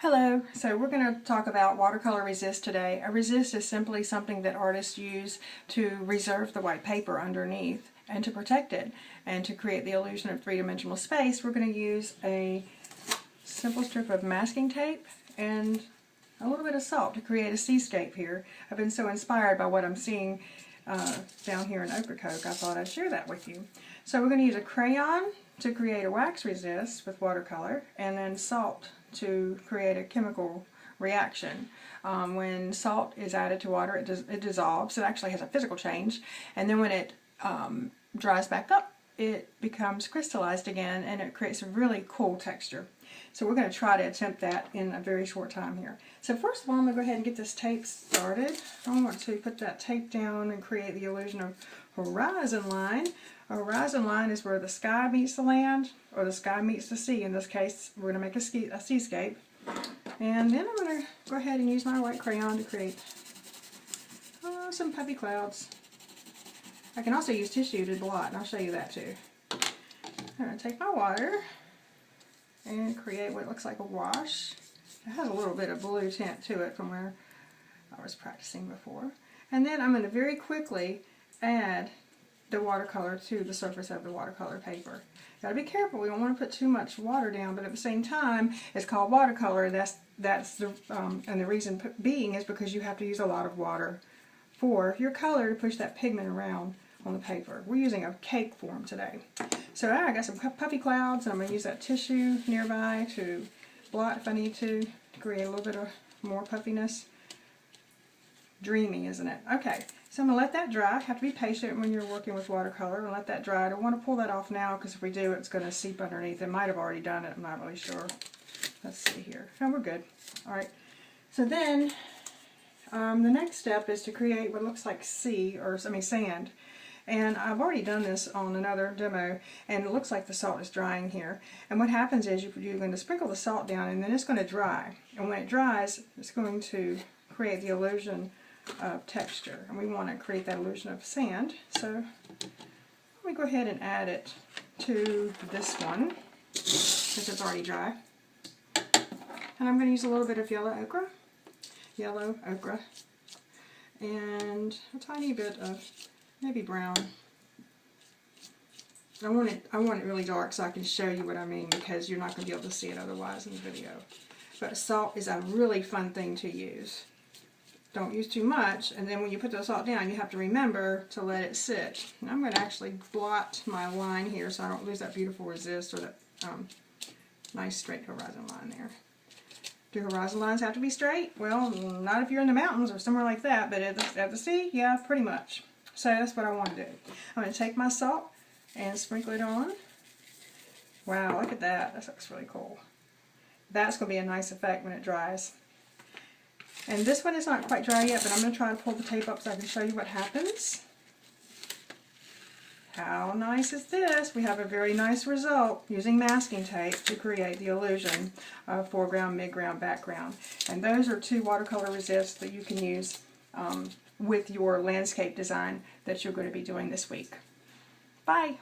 Hello, so we're going to talk about watercolor resist today. A resist is simply something that artists use to reserve the white paper underneath and to protect it. And to create the illusion of three-dimensional space, we're going to use a simple strip of masking tape and a little bit of salt to create a seascape here. I've been so inspired by what I'm seeing down here in Ocracoke, I thought I'd share that with you. So we're going to use a crayon to create a wax resist with watercolor, and then salt to create a chemical reaction. When salt is added to water, it dissolves. It actually has a physical change, and then when it dries back up, it becomes crystallized again, and it creates a really cool texture. So we're going to try to attempt that in a very short time here. So first of all, I'm going to go ahead and get this tape started. I want to put that tape down and create the illusion of horizon line. A horizon line is where the sky meets the land, or the sky meets the sea. In this case, we're going to make a seascape. And then I'm going to go ahead and use my white crayon to create some puffy clouds. I can also use tissue to blot, and I'll show you that too. I'm going to take my water and create what looks like a wash. It has a little bit of blue tint to it from where I was practicing before. And then I'm going to very quickly add the watercolor to the surface of the watercolor paper. Got to be careful. We don't want to put too much water down, but at the same time, it's called watercolor. And the reason being is because you have to use a lot of water for your color to push that pigment around on the paper. We're using a cake form today. So I got some puffy clouds, and I'm going to use that tissue nearby to blot if I need to create a little bit of more puffiness. Dreamy, isn't it? Okay, so I'm going to let that dry. Have to be patient when you're working with watercolor and let that dry. I don't want to pull that off now because if we do, it's going to seep underneath. It might have already done it. I'm not really sure. Let's see here. No, we're good. All right. So then the next step is to create what looks like sand. And I've already done this on another demo, and it looks like the salt is drying here. And what happens is you're going to sprinkle the salt down, and then it's going to dry. And when it dries, it's going to create the illusion of texture. And we want to create that illusion of sand. So let me go ahead and add it to this one, since it's already dry. And I'm going to use a little bit of yellow ochre, and a tiny bit of maybe brown. I want it really dark so I can show you what I mean, because you're not going to be able to see it otherwise in the video. But salt is a really fun thing to use. Don't use too much, and then when you put the salt down, you have to remember to let it sit. And I'm going to actually blot my line here so I don't lose that beautiful resist, or that nice straight horizon line there. Do horizon lines have to be straight? Well, not if you're in the mountains or somewhere like that, but at the sea, yeah, pretty much. So that's what I want to do. I'm going to take my salt and sprinkle it on. Wow, look at that. That looks really cool. That's going to be a nice effect when it dries. And this one is not quite dry yet, but I'm going to try to pull the tape up so I can show you what happens. How nice is this? We have a very nice result using masking tape to create the illusion of foreground, midground, background. And those are two watercolor resists that you can use with your landscape design that you're going to be doing this week. Bye!